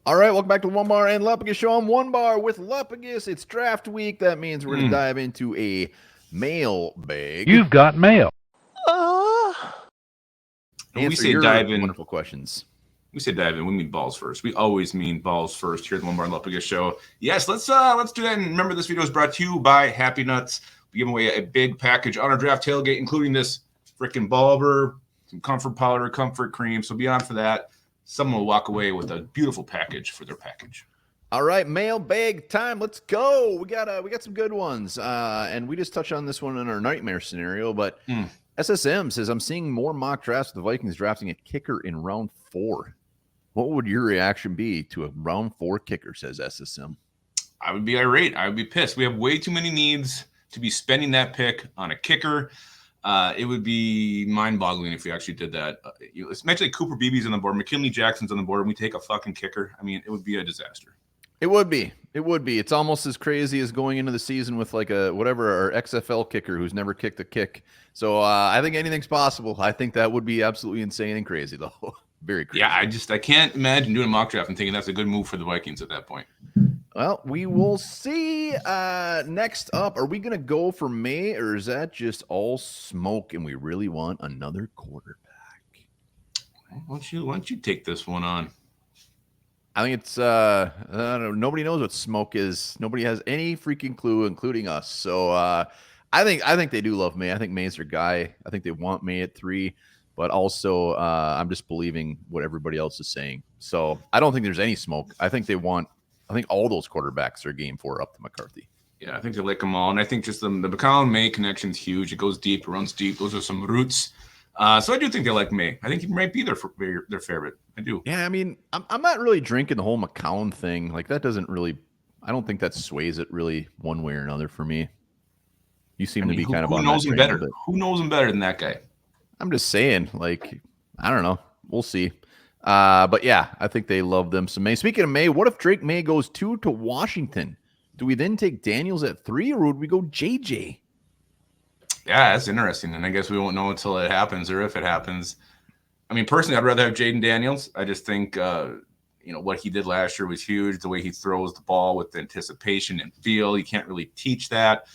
All right, welcome back to Onebar and Lupagus show. I'm Onebar with Lupagus. It's draft week. That means we're going to dive into a mailbag. You've got mail. Answer we say your dive in. wonderful questions. We say dive in. We mean balls first. We always mean balls first here at the Onebar and Lupagus show. Yes, let's do that. And remember, this video is brought to you by Happy Nuts. We give away a big package on our draft tailgate, including this freaking Ballber, some comfort powder, comfort cream. So be on for that. Someone will walk away with a beautiful package for their package. All right, mailbag time. Let's go. We got some good ones. And we just touched on this one in our nightmare scenario, but SSM says, I'm seeing more mock drafts with the Vikings drafting a kicker in round 4. What would your reaction be to a round 4 kicker, says SSM? I would be irate. I would be pissed. We have way too many needs to be spending that pick on a kicker. It would be mind-boggling if we actually did that. Especially Cooper Beebe's on the board, McKinley Jackson's on the board, and we take a fucking kicker. I mean, it would be a disaster. It would be. It's almost as crazy as going into the season with like our XFL kicker who's never kicked a kick. So I think anything's possible. I think that would be absolutely insane and crazy, though. Very crazy. Yeah, I can't imagine doing a mock draft and thinking that's a good move for the Vikings at that point. Well, we will see. Next up, are we going to go for May, or is that just all smoke and we really want another quarterback? Why don't you take this one on? I think it's I don't know, nobody knows what smoke is. Nobody has any freaking clue, including us. So I think they do love May. I think May's their guy. I think they want May at 3, but also I'm just believing what everybody else is saying. So I don't think there's any smoke. I think all those quarterbacks are game 4 up to McCarthy. Yeah, I think they like them all. And I think just the McCollum May connection is huge. It goes deep, it runs deep. Those are some roots. So I do think they like May. I think he might be their favorite. I do. Yeah, I mean, I'm not really drinking the whole McCollum thing. Like, that doesn't really – I don't think that sways it really one way or another for me. You seem to be kind of on that train. Who knows him better than that guy? I'm just saying, like, I don't know. We'll see. But yeah, I think they love them some May. Speaking of May, what if Drake May goes 2 to Washington? Do we then take Daniels at 3, or would we go JJ? Yeah, that's interesting. And I guess we won't know until it happens, or if it happens. I mean, personally, I'd rather have Jaden Daniels. I just think, what he did last year was huge. The way he throws the ball with anticipation and feel, you can't really teach that.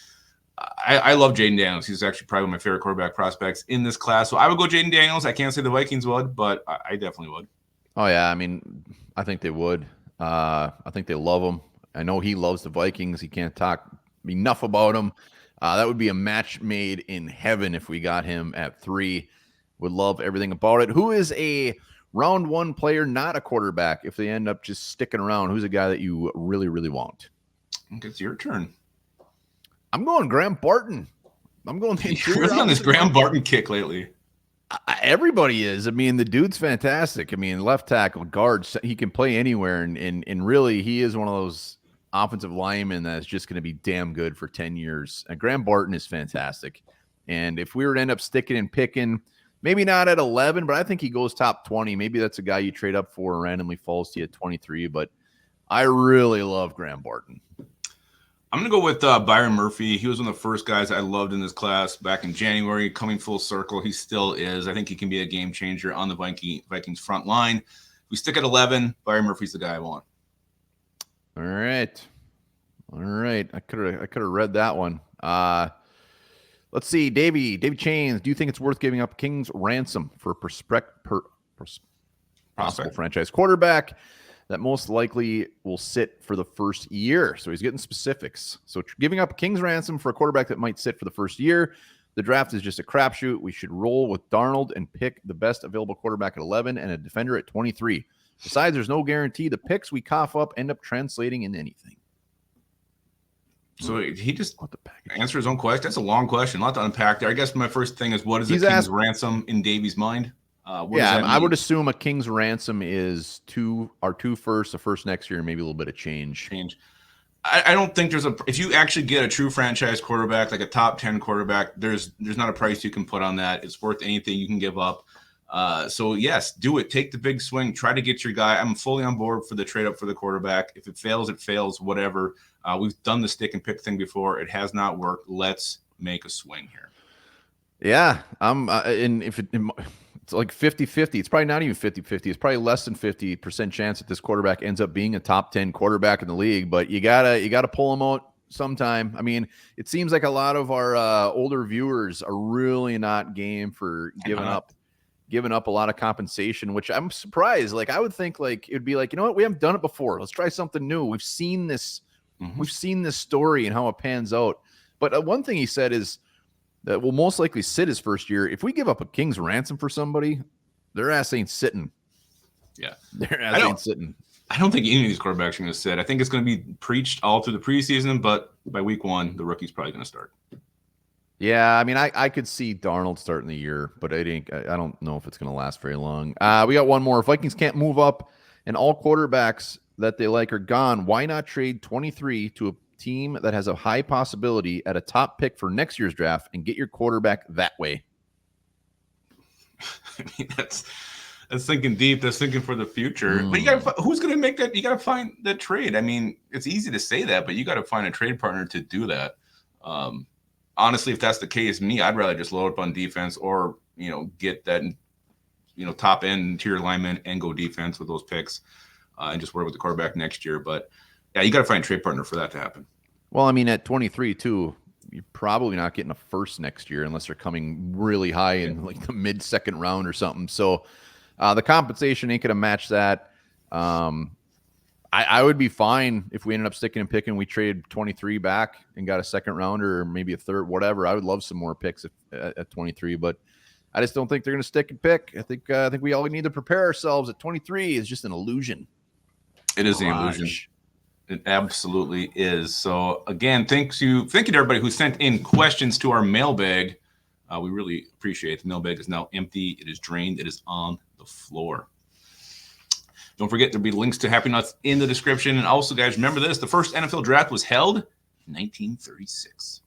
I love Jaden Daniels. He's actually probably one of my favorite quarterback prospects in this class. So I would go Jaden Daniels. I can't say the Vikings would, but I definitely would. Oh, yeah. I mean, I think they would. I think they love him. I know he loves the Vikings. He can't talk enough about him. That would be a match made in heaven if we got him at 3. Would love everything about it. Who is a round 1 player, not a quarterback, if they end up just sticking around? Who's a guy that you really, really want? I think it's your turn. I'm going Graham Barton. I'm going the interior. You're on this Graham Barton kick lately. Everybody is. I mean, the dude's fantastic. I mean, left tackle, guard, he can play anywhere. And really, he is one of those offensive linemen that's just going to be damn good for 10 years. And Graham Barton is fantastic. And if we were to end up sticking and picking, maybe not at 11, but I think he goes top 20. Maybe that's a guy you trade up for and randomly falls to you at 23. But I really love Graham Barton. I'm going to go with Byron Murphy. He was one of the first guys I loved in this class back in January, coming full circle. He still is. I think he can be a game changer on the Vikings front line. If we stick at 11, Byron Murphy's the guy I want. All right. I could have read that one. Let's see. Davey Chains, do you think it's worth giving up King's ransom for a possible franchise quarterback that most likely will sit for the first year? So he's getting specifics. So giving up King's ransom for a quarterback that might sit for the first year. The draft is just a crapshoot. We should roll with Darnold and pick the best available quarterback at 11 and a defender at 23. Besides, there's no guarantee the picks we cough up end up translating into anything. So he just answered his own question. That's a long question. A lot to unpack there. I guess my first thing is, what is a King's ransom in Davey's mind? I would assume a King's ransom is 2 firsts, a first next year, and maybe a little bit of change. I don't think if you actually get a true franchise quarterback, like a top 10 quarterback, there's not a price you can put on that. It's worth anything you can give up. So yes, do it. Take the big swing. Try to get your guy. I'm fully on board for the trade up for the quarterback. If it fails, it fails, whatever. We've done the stick and pick thing before. It has not worked. Let's make a swing here. Yeah. And if it, It's like 50-50. It's probably not even 50-50. It's probably less than 50% chance that this quarterback ends up being a top 10 quarterback in the league, but you gotta pull him out sometime. I mean, it seems like a lot of our older viewers are really not game for giving up a lot of compensation, which I'm surprised. Like, I would think like it would be like, you know what, we haven't done it before. Let's try something new. We've seen this story and how it pans out. But one thing he said is that will most likely sit his first year. If we give up a king's ransom for somebody, their ass ain't sitting. Yeah. Their ass ain't sitting. I don't think any of these quarterbacks are going to sit. I think it's going to be preached all through the preseason, but by week 1, the rookie's probably going to start. Yeah, I mean, I could see Darnold starting the year, but I don't know if it's going to last very long. We got one more. If Vikings can't move up and all quarterbacks that they like are gone, why not trade 23 to a team that has a high possibility at a top pick for next year's draft and get your quarterback that way? I mean, that's thinking deep. That's thinking for the future. But you got who's going to make that? You got to find that trade. I mean, it's easy to say that, but you got to find a trade partner to do that. Honestly, if that's the case, I'd rather just load up on defense or, get that, top end interior lineman and go defense with those picks and just work with the quarterback next year. But yeah, you got to find a trade partner for that to happen. Well, I mean, at 23 too, you're probably not getting a first next year unless they're coming really high in like the mid-second round or something. So the compensation ain't going to match that. I would be fine if we ended up sticking and picking. We trade 23 back and got a second rounder or maybe a third, whatever. I would love some more picks at 23, but I just don't think they're going to stick and pick. I think we all need to prepare ourselves at 23 is just an illusion. It is an illusion. It absolutely is. So again, thank you to everybody who sent in questions to our mailbag. We really appreciate it. The mailbag is now empty. It is drained. It is on the floor. Don't forget, there'll be links to Happy Nuts in the description. And also, guys, remember this. The first NFL draft was held in 1936.